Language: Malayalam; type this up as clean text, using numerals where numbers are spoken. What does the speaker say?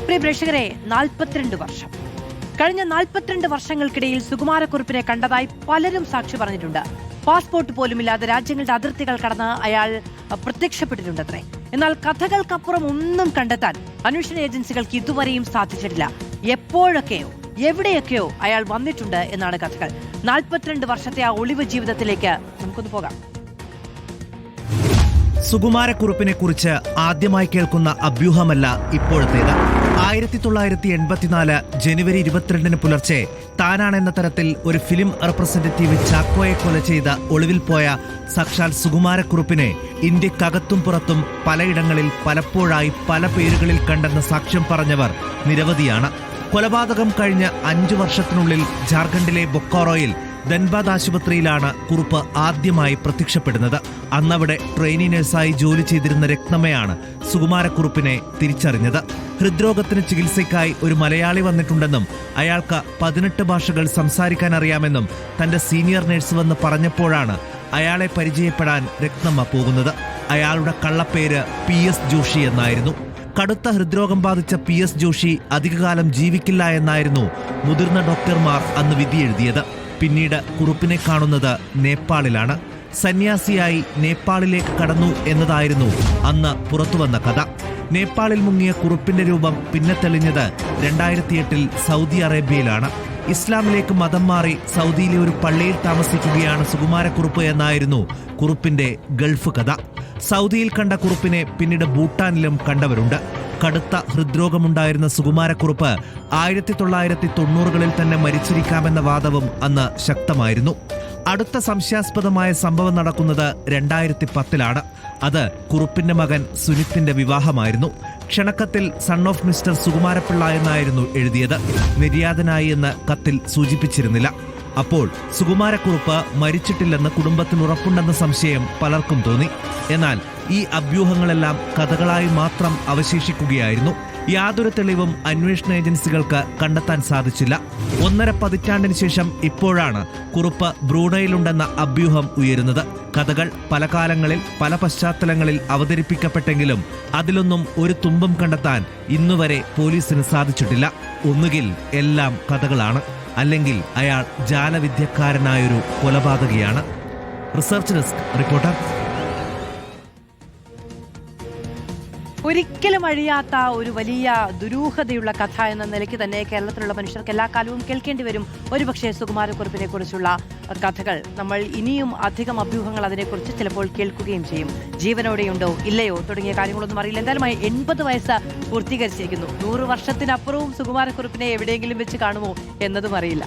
പ്രിയ പ്രേക്ഷകരെ, 42 വർഷം കഴിഞ്ഞ 42 വർഷങ്ങൾക്കിടയിൽ സുകുമാരക്കുറുപ്പിനെ കണ്ടതായി പലരും സാക്ഷി പറഞ്ഞിട്ടുണ്ട്. പാസ്പോർട്ട് പോലുമില്ലാതെ രാജ്യങ്ങളുടെ അതിർത്തികൾ കടന്ന് അയാൾ പ്രത്യക്ഷപ്പെട്ടിട്ടുണ്ടത്രേ. എന്നാൽ കഥകൾക്കപ്പുറം ഒന്നും കണ്ടെത്താൻ അന്വേഷണ ഏജൻസികൾക്ക് ഇതുവരെയും സാധിച്ചിട്ടില്ല. എപ്പോഴൊക്കെയോ എവിടെയൊക്കെയോ അയാൾ വന്നിട്ടുണ്ട് എന്നാണ് കഥകൾ. 42 വർഷത്തെ ആ ഒളിവ് ജീവിതത്തിലേക്ക് നമുക്കൊന്ന് പോകാം. സുകുമാരക്കുറുപ്പിനെ കുറിച്ച് ആദ്യമായി കേൾക്കുന്ന അഭ്യൂഹമല്ല ഇപ്പോഴത്തേത്. 1984 ജനുവരി 22 പുലർച്ചെ താനാണെന്ന തരത്തിൽ ഒരു ഫിലിം റെപ്രസെന്റേറ്റീവ് ചാക്കോയെ കൊല ചെയ്ത ഒളിവിൽ പോയ സാക്ഷാൽ സുകുമാരക്കുറുപ്പിനെ ഇന്ത്യക്കകത്തും പുറത്തും പലയിടങ്ങളിൽ പലപ്പോഴായി പല പേരുകളിൽ കണ്ടെന്ന സാക്ഷ്യം പറഞ്ഞവർ നിരവധിയാണ്. കൊലപാതകം കഴിഞ്ഞ 5 വർഷത്തിനുള്ളിൽ ജാർഖണ്ഡിലെ ബൊക്കാറോയിൽ ധൻബാദ് ആശുപത്രിയിലാണ് കുറുപ്പ് ആദ്യമായി പ്രത്യക്ഷപ്പെടുന്നത്. അന്നവിടെ ട്രെയിനി നഴ്സായി ജോലി ചെയ്തിരുന്ന രത്നമ്മയാണ് സുകുമാരക്കുറുപ്പിനെ തിരിച്ചറിഞ്ഞത്. ഹൃദ്രോഗത്തിന് ചികിത്സയ്ക്കായി ഒരു മലയാളി വന്നിട്ടുണ്ടെന്നും അയാൾക്ക് 18 ഭാഷകൾ സംസാരിക്കാൻ അറിയാമെന്നും തന്റെ സീനിയർ നഴ്സ് വന്ന് പറഞ്ഞപ്പോഴാണ് അയാളെ പരിചയപ്പെടാൻ രത്നമ്മ പോകുന്നത്. അയാളുടെ കള്ളപ്പേര് PS ജോഷി എന്നായിരുന്നു. കടുത്ത ഹൃദ്രോഗം ബാധിച്ച PS ജോഷി അധികകാലം ജീവിക്കില്ല എന്നായിരുന്നു മുതിർന്ന ഡോക്ടർമാർ അന്ന് വിധിയെഴുതിയത്. പിന്നീട് കുറുപ്പിനെ കാണുന്നത് നേപ്പാളിലാണ്. സന്യാസിയായി നേപ്പാളിലേക്ക് കടന്നു എന്നതായിരുന്നു അന്ന് പുറത്തുവന്ന കഥ. നേപ്പാളിൽ മുങ്ങിയ കുറുപ്പിന്റെ രൂപം പിന്നെ തെളിഞ്ഞത് 2008 സൗദി അറേബ്യയിലാണ്. ഇസ്ലാമിലേക്ക് മതം മാറി സൗദിയിലെ ഒരു പള്ളിയിൽ താമസിക്കുകയാണ് സുകുമാരക്കുറുപ്പ് എന്നായിരുന്നു കുറുപ്പിന്റെ ഗൾഫ് കഥ. സൗദിയിൽ കണ്ട കുറുപ്പിനെ പിന്നീട് ഭൂട്ടാനിലും കണ്ടവരുണ്ട്. കടുത്ത ഹൃദ്രോഗമുണ്ടായിരുന്ന സുകുമാരക്കുറുപ്പ് 1990കളിൽ തന്നെ മരിച്ചിരിക്കാമെന്ന വാദവും അന്ന് ശക്തമായിരുന്നു. അടുത്ത സംശയാസ്പദമായ സംഭവം നടക്കുന്നത് 2010ലാണ്. അത് കുറുപ്പിന്റെ മകൻ സുനിത്തിന്റെ വിവാഹമായിരുന്നു. ക്ഷണക്കത്തിൽ സൺ ഓഫ് മിസ്റ്റർ സുകുമാരപിള്ള എന്നായിരുന്നു എഴുതിയത്. നിര്യാതനായി എന്ന് കത്തിൽ സൂചിപ്പിച്ചിരുന്നില്ല. അപ്പോൾ സുകുമാരക്കുറുപ്പ് മരിച്ചിട്ടില്ലെന്ന് കുടുംബത്തിൽ ഉറപ്പുണ്ടെന്ന സംശയം പലർക്കും തോന്നി. എന്നാൽ ഈ അഭ്യൂഹങ്ങളെല്ലാം കഥകളായി മാത്രം അവശേഷിക്കുകയായിരുന്നു. യാതൊരു തെളിവും അന്വേഷണ ഏജൻസികൾക്ക് കണ്ടെത്താൻ സാധിച്ചില്ല. 1.5 പതിറ്റാണ്ടിന് ശേഷം ഇപ്പോഴാണ് കുറുപ്പ് ബ്രൂണയിലുണ്ടെന്ന അഭ്യൂഹം ഉയരുന്നത്. കഥകൾ പല കാലങ്ങളിൽ പല പശ്ചാത്തലങ്ങളിൽ അവതരിപ്പിക്കപ്പെട്ടെങ്കിലും അതിലൊന്നും ഒരു തുമ്പും കണ്ടെത്താൻ ഇന്നുവരെ പോലീസിന് സാധിച്ചിട്ടില്ല. ഒന്നുകിൽ എല്ലാം കഥകളാണ്, അല്ലെങ്കിൽ അയാൾ ജാലവിദ്യക്കാരനായൊരു കൊലപാതകിയാണ്. Research desk reporter. ഒരിക്കലും അഴിയാത്ത ഒരു വലിയ ദുരൂഹതയുള്ള കഥ എന്ന നിലയ്ക്ക് തന്നെ കേരളത്തിലുള്ള മനുഷ്യർക്ക് എല്ലാ കാലവും കേൾക്കേണ്ടി വരും ഒരുപക്ഷെ സുകുമാരക്കുറുപ്പിനെ കുറിച്ചുള്ള കഥകൾ. നമ്മൾ ഇനിയും അധികം അഭ്യൂഹങ്ങൾ അതിനെക്കുറിച്ച് ചിലപ്പോൾ കേൾക്കുകയും ചെയ്യും. ജീവനോടെയുണ്ടോ ഇല്ലയോ തുടങ്ങിയ കാര്യങ്ങളൊന്നും അറിയില്ല. എന്തായാലും 80 വയസ്സ് പൂർത്തീകരിച്ചിരിക്കുന്നു. 100 വർഷത്തിനപ്പുറവും സുകുമാരക്കുറുപ്പിനെ എവിടെയെങ്കിലും വെച്ച് കാണുമോ എന്നതും അറിയില്ല.